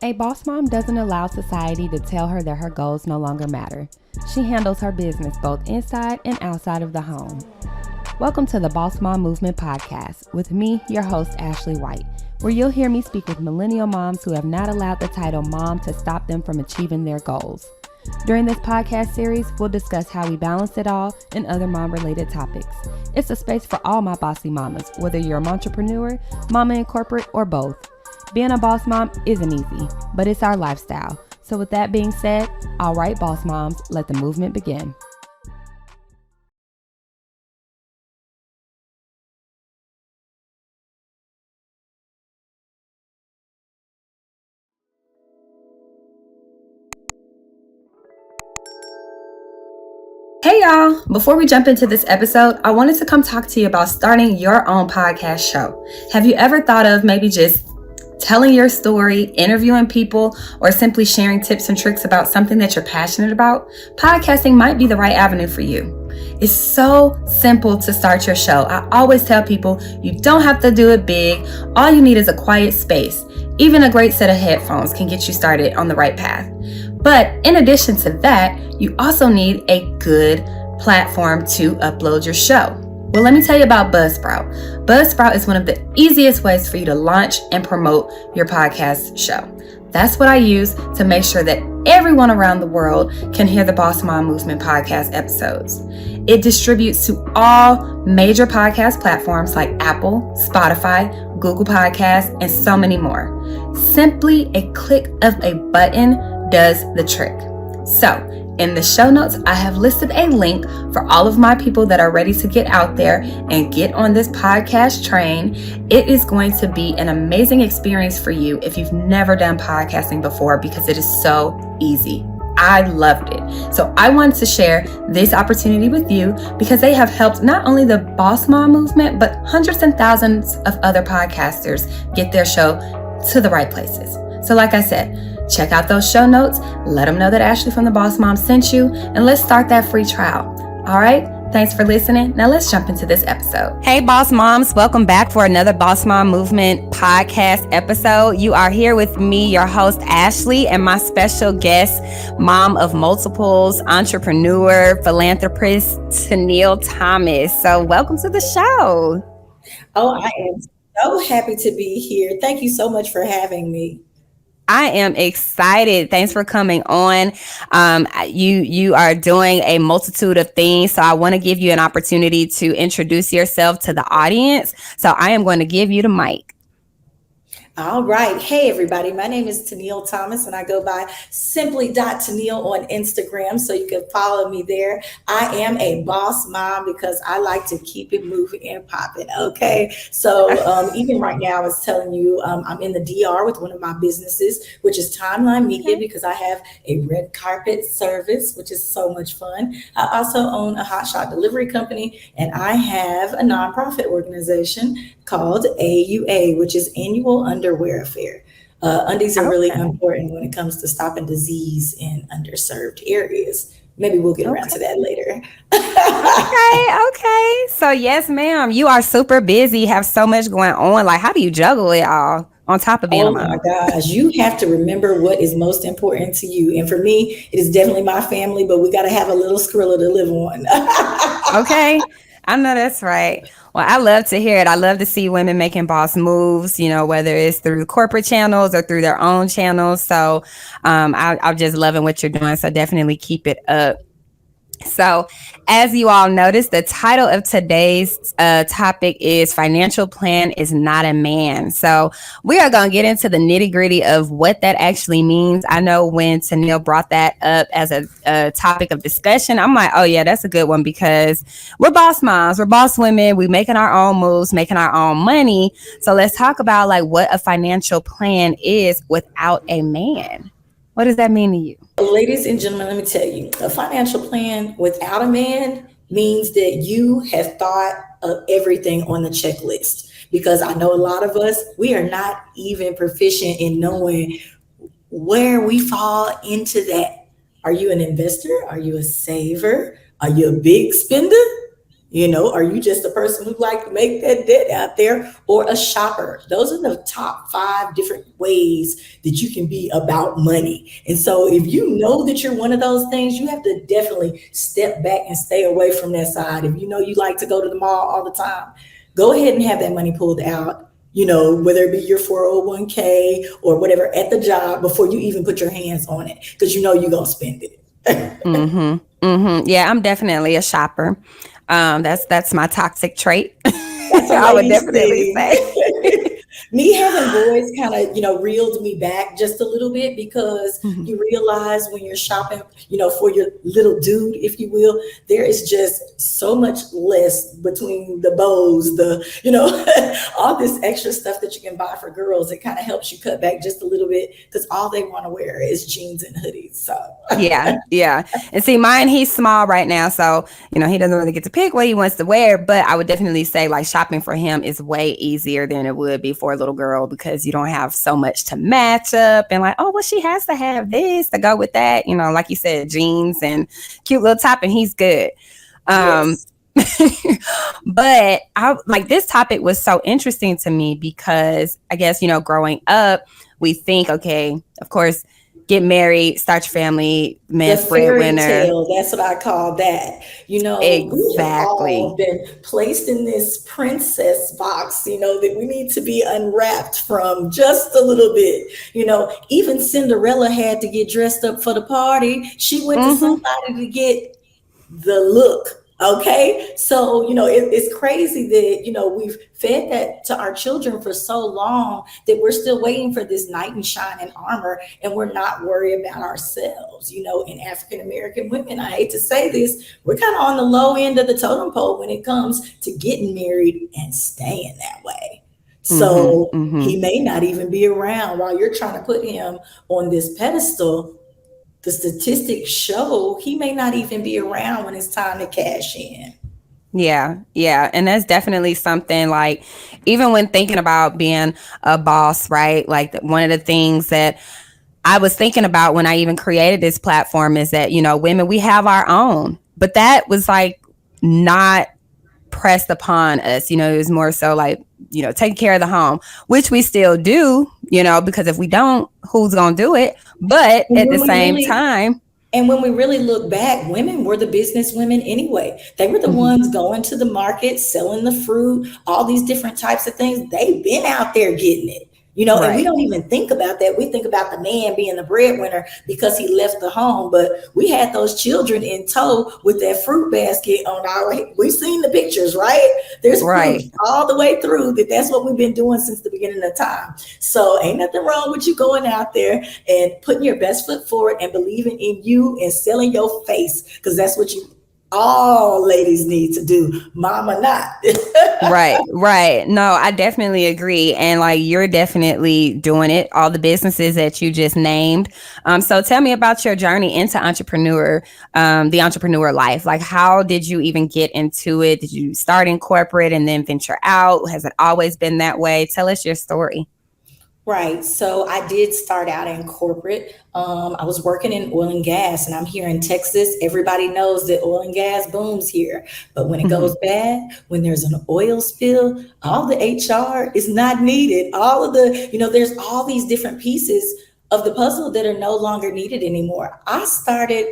A boss mom doesn't allow society to tell her that her goals no longer matter. She handles her business both inside and outside of the home. Welcome to the Bawse Mom Movement Podcast with me, your host, Ashley White, where you'll hear me speak with millennial moms who have not allowed the title mom to stop them from achieving their goals. During this podcast series, we'll discuss how we balance it all and other mom-related topics. It's a space for all my bossy mamas, whether you're an entrepreneur, mama in corporate, or both. Being a boss mom isn't easy, but it's our lifestyle. So with that being said, all right, boss moms, let the movement begin. Hey y'all, before we jump into this episode, I wanted to come talk to you about starting your own podcast show. Have you ever thought of maybe just telling your story, interviewing people, or simply sharing tips and tricks about something that you're passionate about? Podcasting might be the right avenue for you. It's so simple to start your show. I always tell people you don't have to do it big. All you need is a quiet space. Even a great set of headphones can get you started on the right path. But in addition to that, you also need a good platform to upload your show. Well, let me tell you about Buzzsprout. Buzzsprout is one of the easiest ways for you to launch and promote your podcast show. That's what I use to make sure that everyone around the world can hear the Bawse Mom Movement Podcast episodes. It distributes to all major podcast platforms like Apple, Spotify, Google Podcasts, and so many more. Simply a click of a button does the trick. So, in the show notes, I have listed a link for all of my people that are ready to get out there and get on this podcast train. It is going to be an amazing experience for you if you've never done podcasting before, because it is so easy. I loved it. So I wanted to share this opportunity with you because they have helped not only the Bawse Mom movement, but hundreds and thousands of other podcasters get their show to the right places. So like I said, check out those show notes, let them know that Ashley from the Bawse Mom sent you, and let's start that free trial. All right, thanks for listening. Now let's jump into this episode. Hey, Bawse Moms, welcome back for another Bawse Mom Movement Podcast episode. You are here with me, your host, Ashley, and my special guest, mom of multiples, entrepreneur, philanthropist, Tennille Thomas. So welcome to the show. Oh, I am so happy to be here. Thank you so much for having me. I am excited. Thanks for coming on. You are doing a multitude of things, so I want to give you an opportunity to introduce yourself to the audience. So I am going to give you the mic. All right. Hey, everybody. My name is Tennille Thomas, and I go by simply.Tennille on Instagram, so you can follow me there. I am a boss mom because I like to keep it moving and popping. Okay. So even right now, I was telling you, I'm in the DR with one of my businesses, which is Timeline Media, because I have a red carpet service, which is so much fun. I also own a hotshot delivery company, and I have a nonprofit organization called AUA, which is Annual Underwear Affair. Undies are really important when it comes to stopping disease in underserved areas. Maybe we'll get around to that later. Okay. So yes, ma'am, you are super busy, have so much going on. Like, how do you juggle it all on top of being a mom? Oh my gosh, you have to remember what is most important to you. And for me, it is definitely my family, but we got to have a little Skrilla to live on. Okay. I know that's right. Well, I love to hear it. I love to see women making boss moves, whether it's through corporate channels or through their own channels. So I'm just loving what you're doing. So definitely keep it up. So as you all noticed, the title of today's topic is Financial Plan is Not a Man. So we are going to get into the nitty gritty of what that actually means. I know when Tennille brought that up as a topic of discussion, I'm like, oh yeah, that's a good one, because we're boss moms, we're boss women, we making our own moves, making our own money. So let's talk about like what a financial plan is without a man. What does that mean to you? Ladies and gentlemen, let me tell you, a financial plan without a man means that you have thought of everything on the checklist. Because I know a lot of us, we are not even proficient in knowing where we fall into that. Are you an investor? Are you a saver? Are you a big spender? Are you just a person who like to make that debt out there, or a shopper? Those are the top 5 different ways that you can be about money. And so if you know that you're one of those things, you have to definitely step back and stay away from that side. If you know you like to go to the mall all the time, go ahead and have that money pulled out, whether it be your 401k or whatever at the job, before you even put your hands on it, because you're going to spend it. Yeah, I'm definitely a shopper. That's my toxic trait. That's a I would lady definitely say. thing. Me having boys kind of, reeled me back just a little bit, because you realize when you're shopping, for your little dude, if you will, there is just so much less between the bows, all this extra stuff that you can buy for girls. It kind of helps you cut back just a little bit, because all they want to wear is jeans and hoodies. So yeah. And see, mine, he's small right now, so he doesn't really get to pick what he wants to wear. But I would definitely say, like, shopping for him is way easier than it would be for a little girl, because you don't have so much to match up and like, oh, well, she has to have this to go with that. Like you said, jeans and cute little top, and he's good. yes. But I like, this topic was so interesting to me because I guess, growing up, we think, okay, of course, get married, start your family, man's breadwinner. Tale, that's what I call that. Exactly. We have all been placed in this princess box, that we need to be unwrapped from just a little bit. Even Cinderella had to get dressed up for the party. She went to somebody to get the look. Okay. So, it's crazy that, we've fed that to our children for so long that we're still waiting for this knight in shining armor, and we're not worried about ourselves. In African American women, I hate to say this, we're kind of on the low end of the totem pole when it comes to getting married and staying that way. So he may not even be around while you're trying to put him on this pedestal. The statistics show he may not even be around when it's time to cash in. Yeah. And that's definitely something, like, even when thinking about being a boss, right? Like, one of the things that I was thinking about when I even created this platform is that, women, we have our own, but that was like not pressed upon us. It was more so like, taking care of the home, which we still do, because if we don't, who's going to do it? But at the same time. And when we really look back, women were the business women anyway. They were the ones going to the market, selling the fruit, all these different types of things. They've been out there getting it. Right. And we don't even think about that. We think about the man being the breadwinner because he left the home, but we had those children in tow with that fruit basket on we've seen the pictures, right? There's proof all the way through that's what we've been doing since the beginning of time. So ain't nothing wrong with you going out there and putting your best foot forward and believing in you and selling your face, because that's what all ladies need to do, mama not. Right. No, I definitely agree. And like, you're definitely doing it, all the businesses that you just named. So tell me about your journey into the entrepreneur life. Like, how did you even get into it? Did you start in corporate and then venture out? Has it always been that way? Tell us your story. Right. So I did start out in corporate. I was working in oil and gas, and I'm here in Texas. Everybody knows that oil and gas booms here. But when it goes bad, when there's an oil spill, all the HR is not needed. All of the, there's all these different pieces of the puzzle that are no longer needed anymore. I started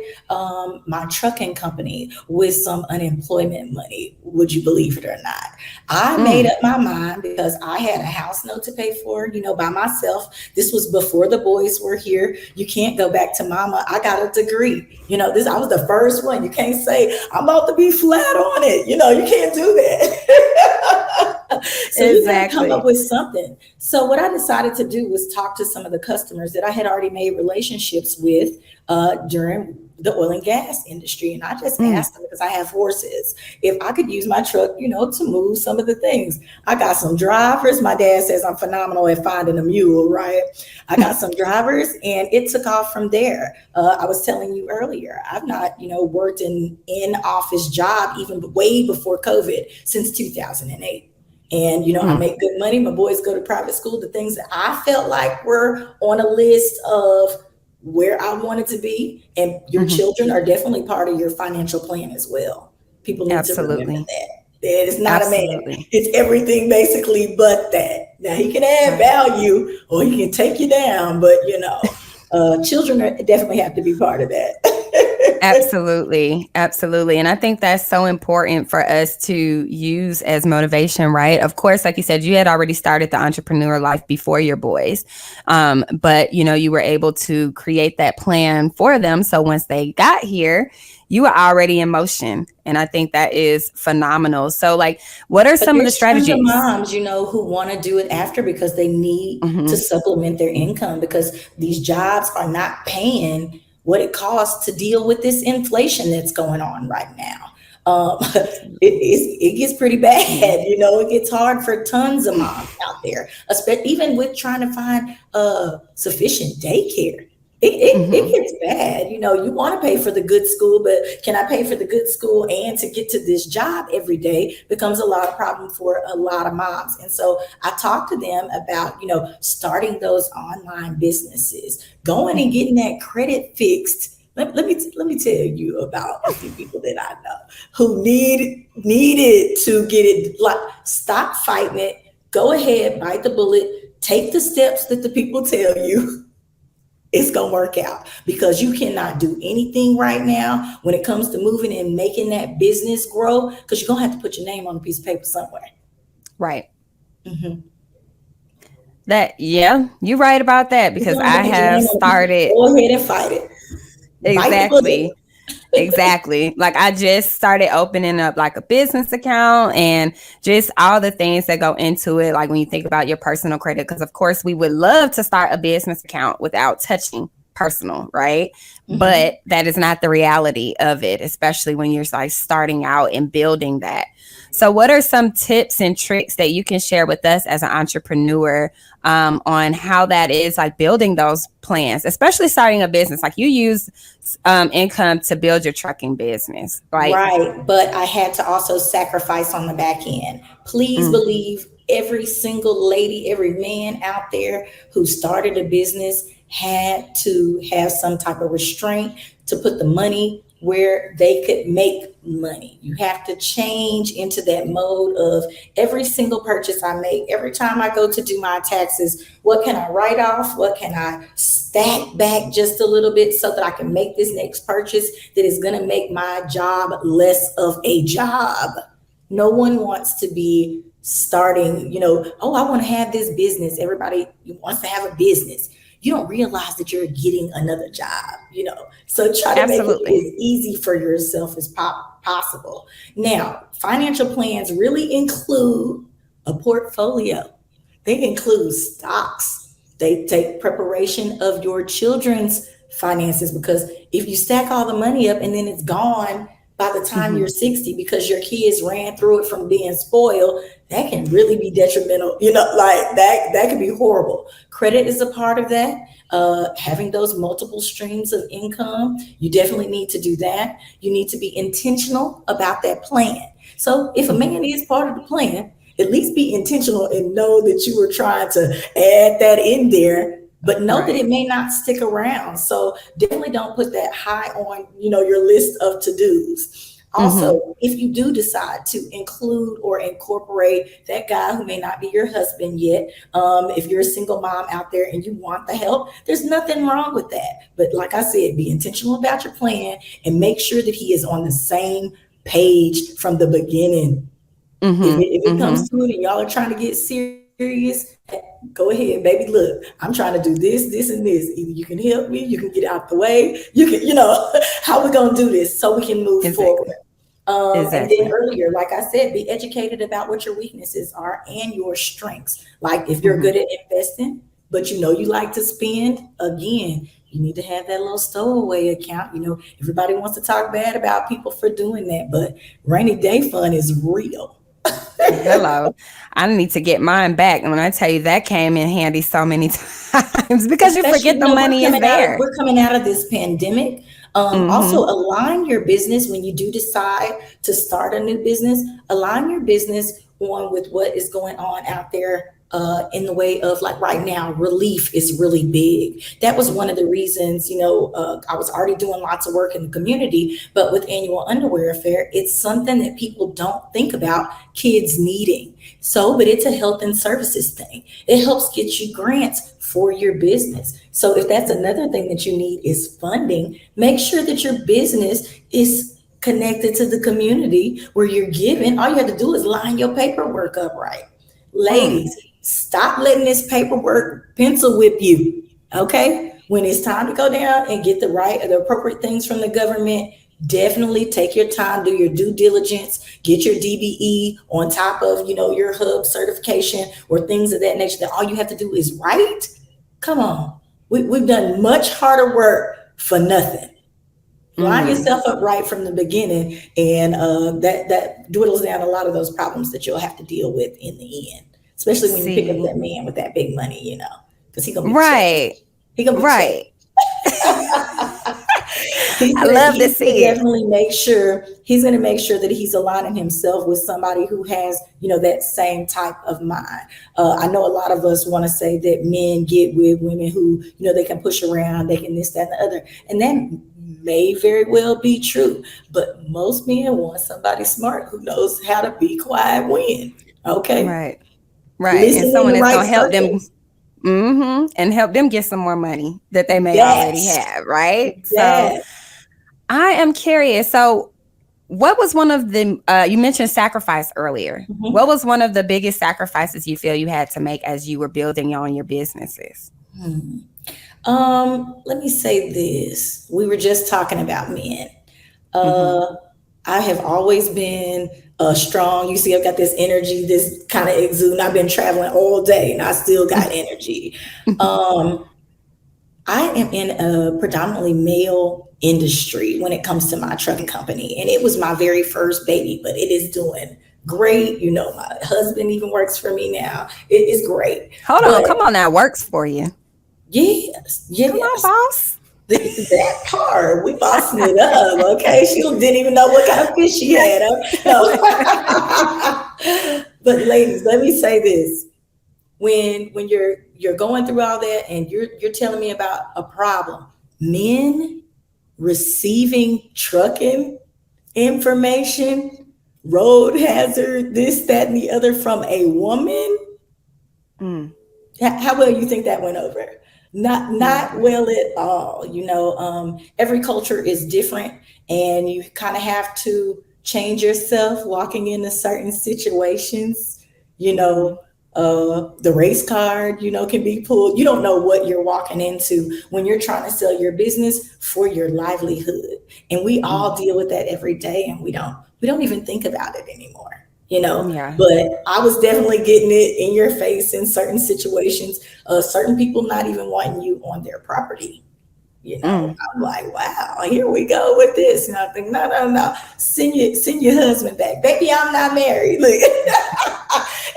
my trucking company with some unemployment money, would you believe it or not? I made up my mind because I had a house note to pay for, by myself. This was before the boys were here. You can't go back to mama. I got a degree. I was the first one. You can't say, I'm about to be flat on it. You can't do that. So you got to come up with something. So what I decided to do was talk to some of the customers that I had already made relationships with during the oil and gas industry. And I just asked them, because I have horses, if I could use my truck, to move some of the things. I got some drivers. My dad says I'm phenomenal at finding a mule, right? I got some drivers, and it took off from there. I was telling you earlier, I've not, worked in office job even way before COVID since 2008. And, I make good money. My boys go to private school. The things that I felt like were on a list of where I wanted to be. And your children are definitely part of your financial plan as well. People need to remember that. It is not a man. Absolutely. It's everything basically but that. Now he can add Right. value or he can take you down, but children definitely have to be part of that. Absolutely. Absolutely. And I think that's so important for us to use as motivation, right? Of course, like you said, you had already started the entrepreneur life before your boys. But you were able to create that plan for them. So once they got here, you were already in motion. And I think that is phenomenal. So like, what are But some of the there's tons of strategies? moms, who want to do it after because they need to Hmm. supplement their income because these jobs are not paying what it costs to deal with this inflation that's going on right now. It gets pretty Yeah. bad. It gets hard for tons of moms out there, especially even with trying to find sufficient daycare. It Hmm. gets bad. You want to pay for the good school, but can I pay for the good school and to get to this job every day becomes a lot of problem for a lot of moms. And so I talk to them about, starting those online businesses, going and getting that credit fixed. Let me tell you about a few people that I know who needed to get it. Like, stop fighting it. Go ahead, bite the bullet, take the steps that the people tell you. It's going to work out because you cannot do anything right now when it comes to moving and making that business grow because you're going to have to put your name on a piece of paper somewhere. Right. Mhm. Yeah, you're right about that You're because going to have I to put your have name on a piece of paper. started. Go ahead and fight it. Bite the bullet. Exactly. Exactly. Like I just started opening up like a business account and just all the things that go into it. Like when you think about your personal credit, because of course we would love to start a business account without touching personal, right? Mhm. But that is not the reality of it, especially when you're like starting out and building that. So, what are some tips and tricks that you can share with us as an entrepreneur on how that is like building those plans, especially starting a business? Like you use income to build your trucking business, right? Right. But I had to also sacrifice on the back end. Please Mm, believe every single lady, every man out there who started a business had to have some type of restraint to put the money where they could make money. You have to change into that mode of every single purchase I make, every time I go to do my taxes, what can I write off? What can I stack back just a little bit so that I can make this next purchase that is going to make my job less of a job? No one wants to be starting, oh, I want to have this business. Everybody wants to have a business. You don't realize that you're getting another job. So try to make it absolutely. as easy for yourself as possible. Now, financial plans really include a portfolio. They include stocks. They take preparation of your children's finances because if you stack all the money up and then it's gone by the time Hmm. you're 60 because your kids ran through it from being spoiled, that can really be detrimental. Like that can be horrible. Credit is a part of that. Having those multiple streams of income, you definitely need to do that. You need to be intentional about that plan. So if a Hmm. man is part of the plan, at least be intentional and know that you were trying to add that in there, but know that Right. it may not stick around. So definitely don't put that high on, your list of to-dos. Hmm. Also, if you do decide to include or incorporate that guy who may not be your husband yet, if you're a single mom out there and you want the help, there's nothing wrong with that. But like I said, be intentional about your plan and make sure that he is on the same page from the beginning. If Hmm. it, if it Hmm. comes to it and y'all are trying to get serious, go ahead, baby. Look, I'm trying to do this, this, and this. Either you can help me, you can get out the way, you can, how we gonna do this so we can move forward. Exactly. And then Exactly. earlier, like I said, be educated about what your weaknesses are and your strengths. Like if you're Hmm. good at investing, but you like to spend, again, you need to have that little stowaway account. Everybody wants to talk bad about people for doing that, but rainy day fund is real. Hello. I need to get mine back. And when I tell you that came in handy so many times because you Especially, forget the we're money is coming out of there. we're coming out of this pandemic. Also Hmm. align your business when you do decide to start a new business. Align your business on with what is going on out there in the way of like right now, relief is really big. That was one of the reasons, I was already doing lots of work in the community, but with Annual Underwear Affair, it's something that people don't think about kids needing. So, but it's a health and services thing. It helps get you grants for your business. So if that's another thing that you need is funding, make sure that your business is connected to the community where you're giving. All you have to do is line your paperwork up right. Mm. Ladies, stop letting this paperwork pencil whip you. Okay? When it's time to go down and get the appropriate things from the government, definitely take your time, do your due diligence, get your DBE on top of, your hub certification or things of that nature that all you have to do is write. Come on. We've done much harder work for nothing. Line yourself up right from the beginning, and that dwindles down a lot of those problems that you'll have to deal with in the end, especially when you pick up that man with that big money, because he's gonna be Right. checked. He gonna be Right. I love to see it. Definitely he's going to make sure that he's aligning himself with somebody who has, that same type of mind. I know a lot of us want to say that men get with women who, they can push around, they can this, that, and the other. And that may very well be true. But most men want somebody smart who knows how to be quiet when. Okay. Right. Listen, and someone that's going to help them. And help them get some more money that they may already have, right? Yes. So I am curious. So what was one of the, you mentioned sacrifice earlier. Mm-hmm. What was one of the biggest sacrifices you feel you had to make as you were building on your businesses? Let me say this. We were just talking about men. I have always been strong. You see, I've got this energy, this kind of exude. I've been traveling all day and I still got energy. I am in a predominantly male industry when it comes to my trucking company. And it was my very first baby, but it is doing great. My husband even works for me now. It is great. Come on now, works for you. Yes. Come on, boss. That part, we bossing it up, okay? She didn't even know what kind of fish she had. No. But ladies, let me say this. When you're going through all that and you're telling me about a problem, men receiving trucking information, road hazard, this, that, and the other from a woman, how well you think that went over? Not well at all. Every culture is different and you kind of have to change yourself walking into certain situations. The race card, can be pulled. You don't know what you're walking into when you're trying to sell your business for your livelihood. And we all deal with that every day and we don't even think about it anymore. But I was definitely getting it in your face in certain situations, certain people not even wanting you on their property. I'm like, wow, here we go with this. And I think, no, send your husband back. Baby, I'm not married. Look,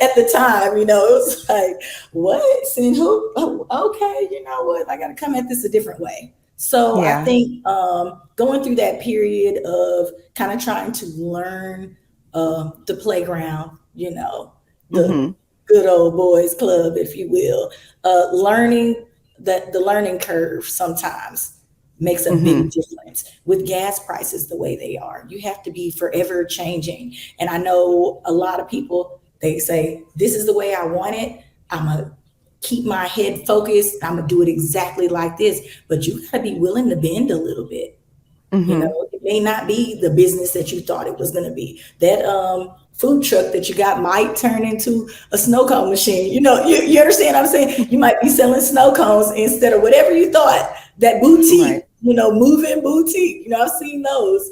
at the time, it was like, what? Send who? Oh, okay, you know what? I got to come at this a different way. So I think going through that period of kind of trying to learn the playground, the good old boys club, if you will, learning that the learning curve sometimes makes a big difference with gas prices the way they are. You have to be forever changing. And I know a lot of people, they say, this is the way I want it. I'm going to keep my head focused. I'm going to do it exactly like this. But you got to be willing to bend a little bit. It may not be the business that you thought it was going to be. That food truck that you got might turn into a snow cone machine. You understand what I'm saying? You might be selling snow cones instead of whatever you thought. That boutique, moving boutique. I've seen those.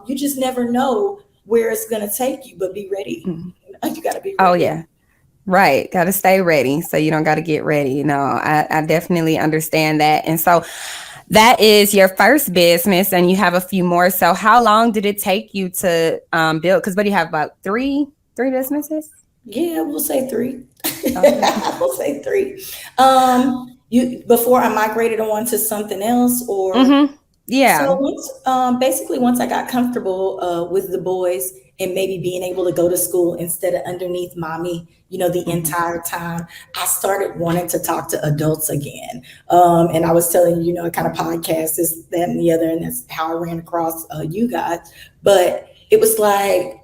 You just never know where it's going to take you, but be ready. You got to be ready. Oh, yeah. Right. Got to stay ready. So you don't got to get ready. I definitely understand that. And so that is your first business and you have a few more. So how long did it take you to build? Because what do you have, about three businesses? Yeah, we'll say 3. Okay. We'll say 3. Before I migrated on to something else or Yeah. So once I got comfortable with the boys and maybe being able to go to school instead of underneath mommy, the entire time, I started wanting to talk to adults again. And I was telling you, I kind of podcast this, that, and the other, and that's how I ran across you guys. But it was like,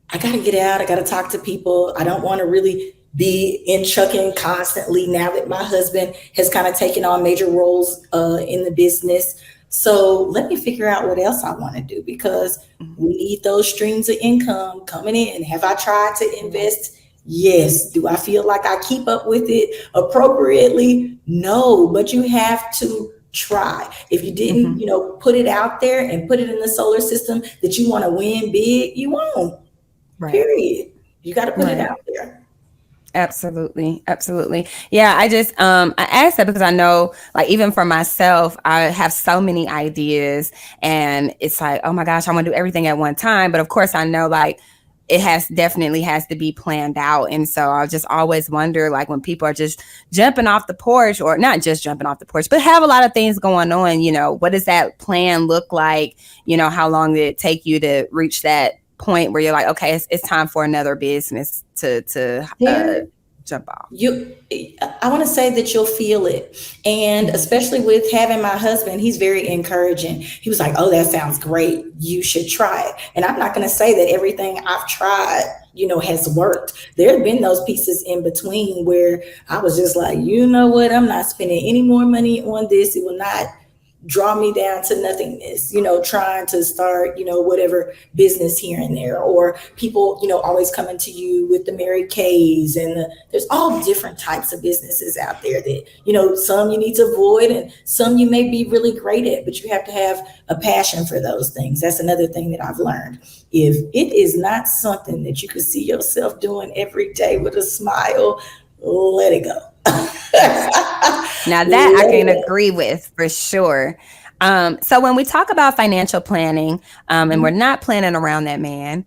I got to get out. I got to talk to people. I don't want to really be in trucking constantly now that my husband has kind of taken on major roles in the business. So let me figure out what else I want to do, because we need those streams of income coming in. Have I tried to invest? Yes. Do I feel like I keep up with it appropriately? No, but you have to try. If you didn't, put it out there and put it in the solar system that you want to win big, you won't. Right. Period. You got to put it out there. Absolutely. Absolutely. Yeah. I just, I asked that because I know, like, even for myself, I have so many ideas, and it's like, oh my gosh, I want to do everything at one time. But of course I know, like, it definitely has to be planned out. And so I just always wonder, like, when people are just jumping off the porch, or not just jumping off the porch, but have a lot of things going on, what does that plan look like? How long did it take you to reach that point where you're like, okay, it's time for another business to jump off? I want to say that you'll feel it. And especially with having my husband, he's very encouraging. He was like, oh, that sounds great. You should try it. And I'm not going to say that everything I've tried, has worked. There have been those pieces in between where I was just like, you know what? I'm not spending any more money on this. It will not draw me down to nothingness, trying to start, whatever business here and there, or people, always coming to you with the Mary Kays, and there's all different types of businesses out there that, some you need to avoid and some you may be really great at, but you have to have a passion for those things. That's another thing that I've learned. If it is not something that you can see yourself doing every day with a smile, let it go. Now that I can agree with for sure. So when we talk about financial planning, and we're not planning around that man,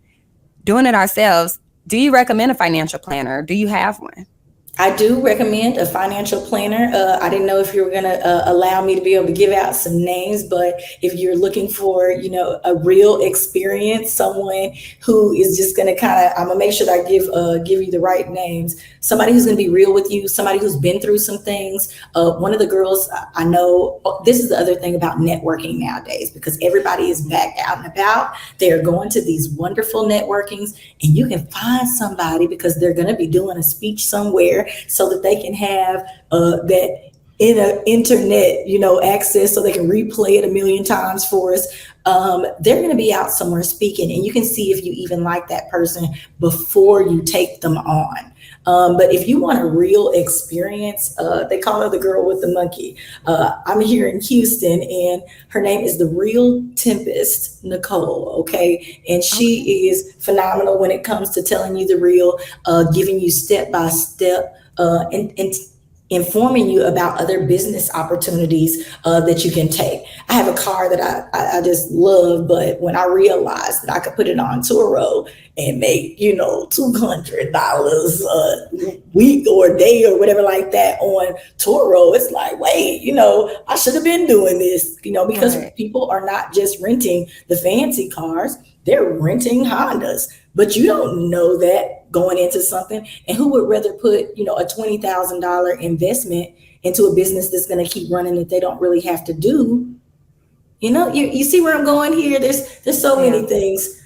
doing it ourselves, do you recommend a financial planner? Do you have one? I do recommend a financial planner. I didn't know if you were going to allow me to be able to give out some names, but if you're looking for, a real experience, someone who is just going to I'm going to make sure that I give you the right names. Somebody who's going to be real with you, somebody who's been through some things. One of the girls I know, this is the other thing about networking nowadays, because everybody is back out and about. They're going to these wonderful networkings, and you can find somebody because they're going to be doing a speech somewhere, so that they can have that internet, access, so they can replay it a million times for us. They're going to be out somewhere speaking, and you can see if you even like that person before you take them on. But if you want a real experience, they call her the girl with the monkey. I'm here in Houston, and her name is the Real Tempest, Nicole. Okay. And she is phenomenal when it comes to telling you the real, giving you step by step, and informing you about other business opportunities that you can take. I have a car that I just love, but when I realized that I could put it on Turo and make, $200 a week or day or whatever like that on Turo, it's like, wait, I should have been doing this, because people are not just renting the fancy cars, they're renting Hondas. But you don't know that going into something. And who would rather put, a $20,000 investment into a business that's going to keep running that they don't really have to do? You see where I'm going here? There's so many things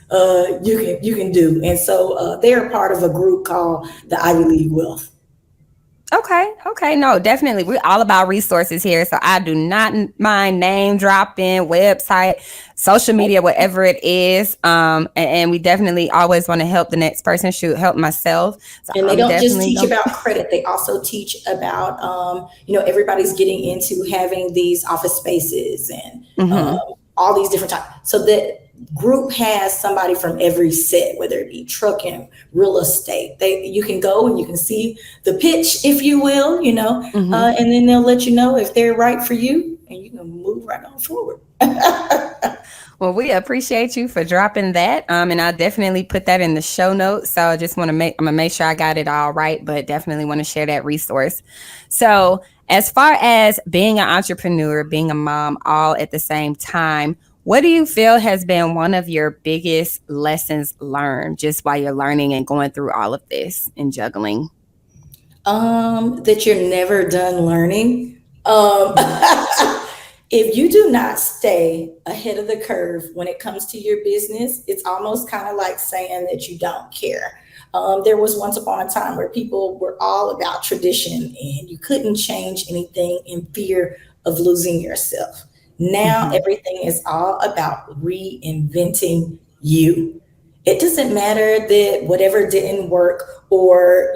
you can do. And so they're part of a group called the Ivy League Wealth. Okay. No, definitely. We're all about resources here. So I do not mind name dropping, website, social media, whatever it is. And we definitely always want to help the next person, help myself. So and they don't just teach about credit. They also teach about, everybody's getting into having these office spaces and all these different types. So that group has somebody from every set, whether it be trucking, real estate. You can go and you can see the pitch, if you will, and then they'll let you know if they're right for you, and you can move right on forward. Well, we appreciate you for dropping that. And I'll definitely put that in the show notes. So I just I'm going to make sure I got it all right, but definitely want to share that resource. So as far as being an entrepreneur, being a mom, all at the same time, What do you feel has been one of your biggest lessons learned just while you're learning and going through all of this and juggling? That you're never done learning. If you do not stay ahead of the curve when it comes to your business, it's almost kind of like saying that you don't care. There was once upon a time where people were all about tradition and you couldn't change anything in fear of losing yourself. Now Mm-hmm. everything is all about reinventing you. It doesn't matter that whatever didn't work or,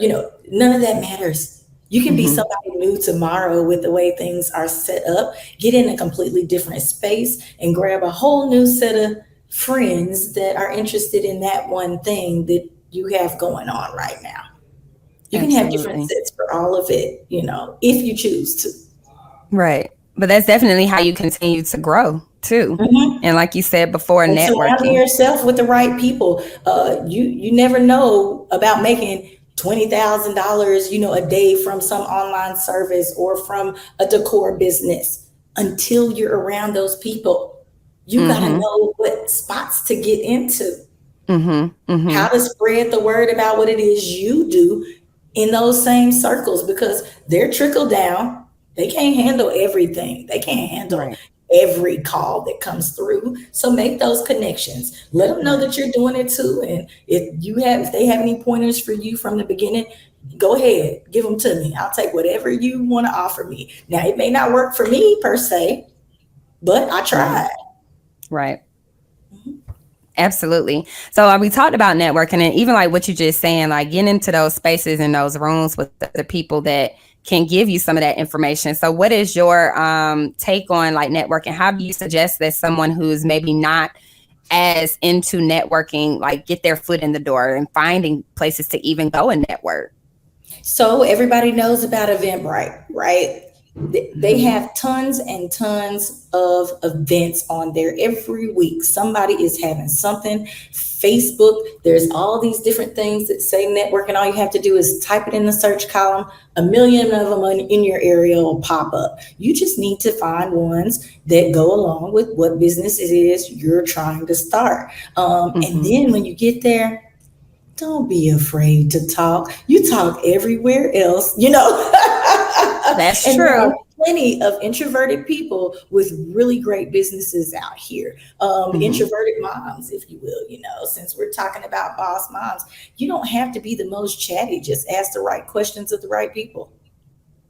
none of that matters. You can be Mm-hmm. somebody new tomorrow with the way things are set up, get in a completely different space and grab a whole new set of friends that are interested in that one thing that you have going on right now. You can have different Absolutely. sets for all of it, if you choose to. Right. But that's definitely how you continue to grow too. Mhm. And like you said before, And surrounding networking. yourself with the right people. You never know about making $20,000, a day from some online service or from a decor business until you're around those people. You got to Mm-hmm. know what spots to get into, Mm-hmm. Mm-hmm. how to spread the word about what it is you do in those same circles because they're trickle down. They can't handle everything. They can't handle Right. every call that comes through. So make those connections. Let them know Right. that you're doing it too. And if they have any pointers for you from the beginning, go ahead, give them to me. I'll take whatever you want to offer me. Now it may not work for me per se, but I Right. tried. Right. Absolutely. So we talked about networking and even like what you just saying, like getting into those spaces and those rooms with the people that can give you some of that information. So what is your take on like networking? How do you suggest that someone who's maybe not as into networking, like get their foot in the door and finding places to even go and network? So everybody knows about Eventbrite, right? They Mm-hmm. have tons and tons of events on there every week. Somebody is having something. Facebook, there's all these different things that say network, and all you have to do is type it in the search column. A million of them in your area will pop up. You just need to find ones that go along with what business it is you're trying to start. And Mm-hmm. then when you get there, don't be afraid to talk. You talk everywhere else, That's and there are true. plenty of introverted people with really great businesses out here. Mm-hmm. Introverted moms, if you will, since we're talking about boss moms, you don't have to be the most chatty. Just ask the right questions of the right people.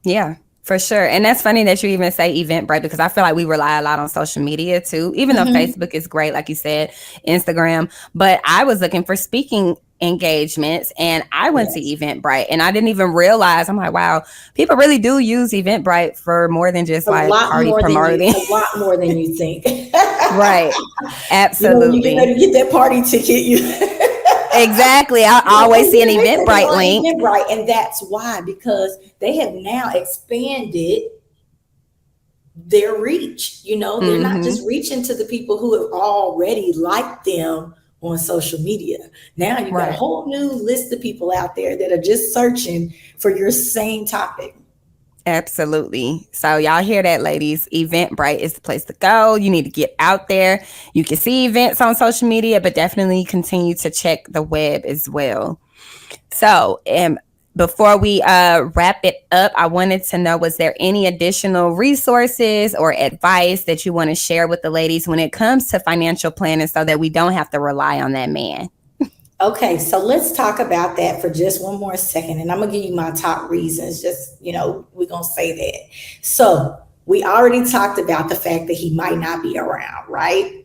Yeah, for sure. And that's funny that you even say Eventbrite because I feel like we rely a lot on social media too, even though Mhm. Facebook is great, like you said, Instagram. But I was looking for speaking engagements and I went to Yes. Eventbrite and I didn't even realize, I'm like, wow, people really do use Eventbrite for more than just like party promoting. A lot more than you think. Right. When you get Absolutely. ready to get that party ticket, you Exactly. I you're like, always oh see an yeah, they said they Eventbrite on link. Eventbrite, and that's why because they have now expanded their reach. They're not Mm-hmm. just reaching to the people who have already liked them on social media. Now you got a Right. whole new list of people out there that are just searching for your same topic. Absolutely. So y'all hear that, ladies? Eventbrite is the place to go. You need to get out there. You can see events on social media, but definitely continue to check the web as well. So, before we wrap it up, I wanted to know, was there any additional resources or advice that you want to share with the ladies when it comes to financial planning so that we don't have to rely on that man? Okay, so let's talk about that for just one more second. And I'm going to give you my top reasons. Just, we're going to say that. So we already talked about the fact that he might not be around, right?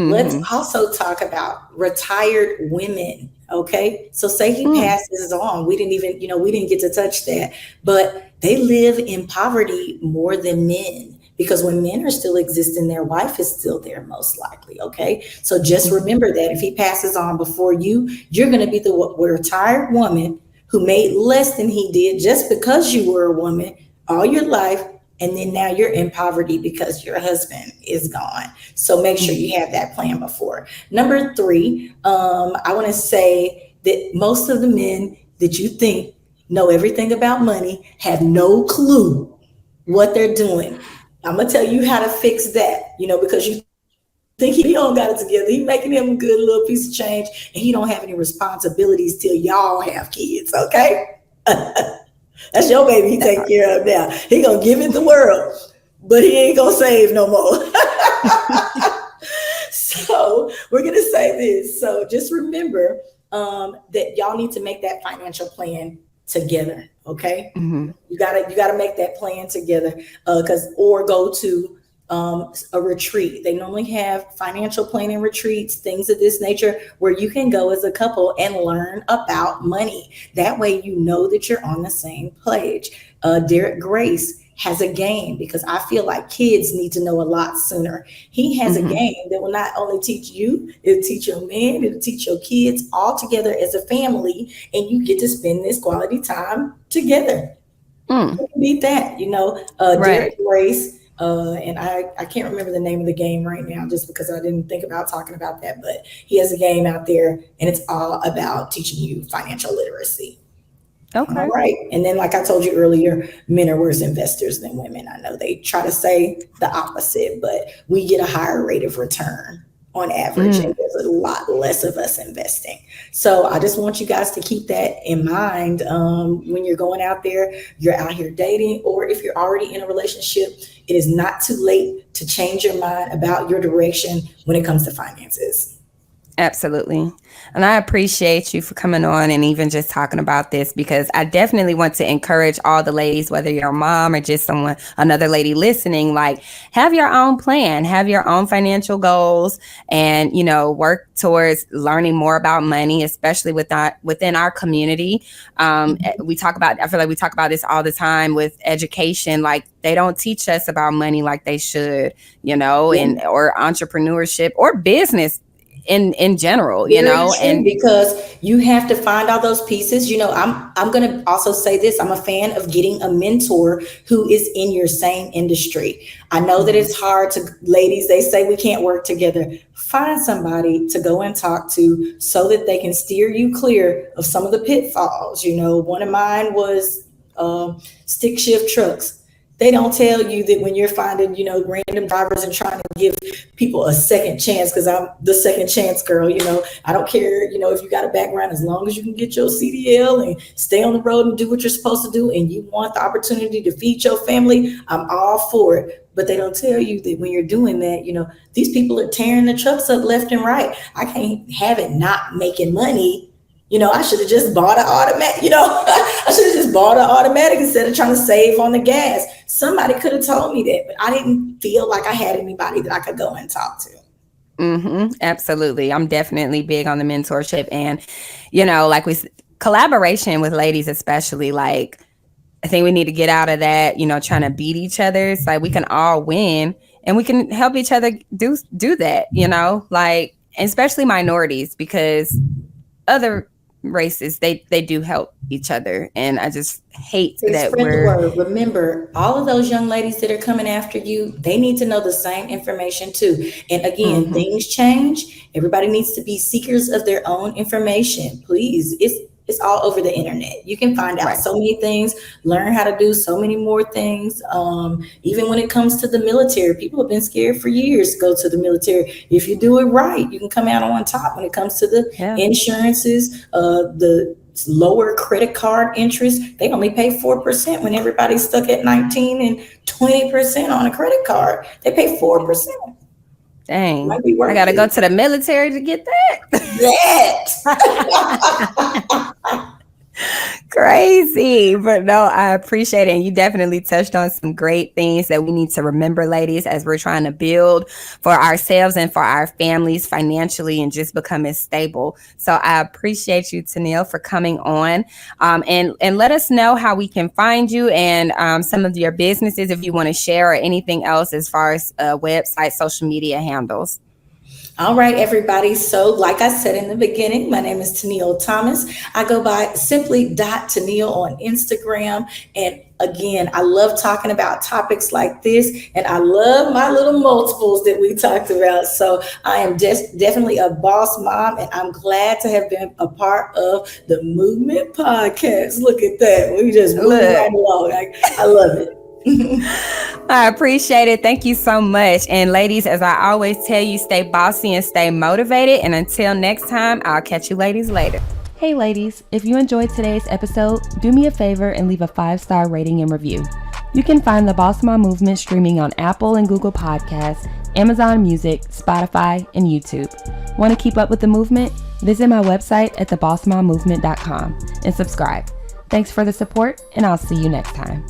Let's Mm-hmm. also talk about retired women. Okay. So say he Mm. passes on. We didn't get to touch that, but they live in poverty more than men because when men are still existing, their wife is still there most likely. Okay. So just Mm-hmm. remember that if he passes on before you, you're going to be the retired woman who made less than he did just because you were a woman all your life. And then now you're in poverty because your husband is gone. So make sure Mm-hmm. you have that plan before. Number three, I want to say that most of the men that you think know everything about money have no clue what they're doing. I'm gonna tell you how to fix that. Because you think he don't got it together. He making him a good little piece of change, and he don't have any responsibilities till y'all have kids, okay? That's your baby he take care of now. He gonna give it the world, but he ain't gonna save no more. So we're gonna say this. So just remember that y'all need to make that financial plan together, okay? Mm-hmm. You gotta make that plan together, or go to a retreat. They normally have financial planning retreats, things of this nature, where you can go as a couple and learn about money. That way, you know that you're on the same page. Derek Grace has a game, because I feel like kids need to know a lot sooner. He has a game that will not only teach you, it'll teach your man, it'll teach your kids all together as a family, and you get to spend this quality time together. Beat that, Right. Derek Grace. And I can't remember the name of the game right now, just because I didn't think about talking about that, but he has a game out there, and it's all about teaching you financial literacy. Okay. All right. And then, like I told you earlier, men are worse investors than women. I know they try to say the opposite, but we get a higher rate of return on average, and there's a lot less of us investing. So I just want you guys to keep that in mind when you're going out there, you're out here dating, or if you're already in a relationship. It is not too late to change your mind about your direction when it comes to finances. Absolutely. And I appreciate you for coming on and even just talking about this, because I definitely want to encourage all the ladies, whether you're a mom or just another lady listening, like, have your own plan, have your own financial goals, and, work towards learning more about money, especially within our community. I feel like we talk about this all the time with education. Like, they don't teach us about money like they should, or entrepreneurship or business in general, and because you have to find all those pieces. I'm going to also say this. I'm a fan of getting a mentor who is in your same industry. I know that it's hard to, ladies, they say we can't work together. Find somebody to go and talk to so that they can steer you clear of some of the pitfalls. One of mine was stick shift trucks. They don't tell you that when you're finding, random drivers and trying to give people a second chance, because I'm the second chance girl. I don't care, if you got a background, as long as you can get your CDL and stay on the road and do what you're supposed to do, and you want the opportunity to feed your family, I'm all for it. But they don't tell you that when you're doing that, these people are tearing the trucks up left and right. I can't have it not making money. I should have just bought an automatic, I should have just bought an automatic instead of trying to save on the gas. Somebody could have told me that, but I didn't feel like I had anybody that I could go and talk to. Absolutely. I'm definitely big on the mentorship, and, collaboration with ladies, especially. Like, I think we need to get out of that, trying to beat each other. It's like we can all win, and we can help each other do that, like, especially minorities, because other races, they do help each other, and I just hate that spread the word. Remember, all of those young ladies that are coming after you, they need to know the same information too. And again, things change. Everybody needs to be seekers of their own information. Please, it's all over the internet. You can find out so many things, learn how to do so many more things. Even when it comes to the military, people have been scared for years to go to the military. If you do it right, you can come out on top when it comes to the insurances, the lower credit card interest. They only pay 4% when everybody's stuck at 19 and 20% on a credit card. They pay 4%. Dang, I gotta go to the military to get that. Crazy. But no, I appreciate it. And you definitely touched on some great things that we need to remember, ladies, as we're trying to build for ourselves and for our families financially and just becoming stable. So I appreciate you, Tennille, for coming on, and let us know how we can find you and some of your businesses, if you want to share, or anything else as far as website, social media handles. All right, everybody. So like I said in the beginning, my name is Tennille Thomas. I go by simply.Tennille on Instagram. And again, I love talking about topics like this, and I love my little multiples that we talked about. So I am definitely a boss mom, and I'm glad to have been a part of the Movement Podcast. Look at that. We just moving right along. I love it. I appreciate it. Thank you so much. And ladies, as I always tell you, stay bossy and stay motivated. And until next time, I'll catch you ladies later. Hey ladies, if you enjoyed today's episode, do me a favor and leave a 5-star rating and review. You can find the Bawse Mom Movement streaming on Apple and Google Podcasts, Amazon Music, Spotify, and YouTube. Want to keep up with the movement? Visit my website at thebawsemommovement.com and subscribe. Thanks for the support, and I'll see you next time.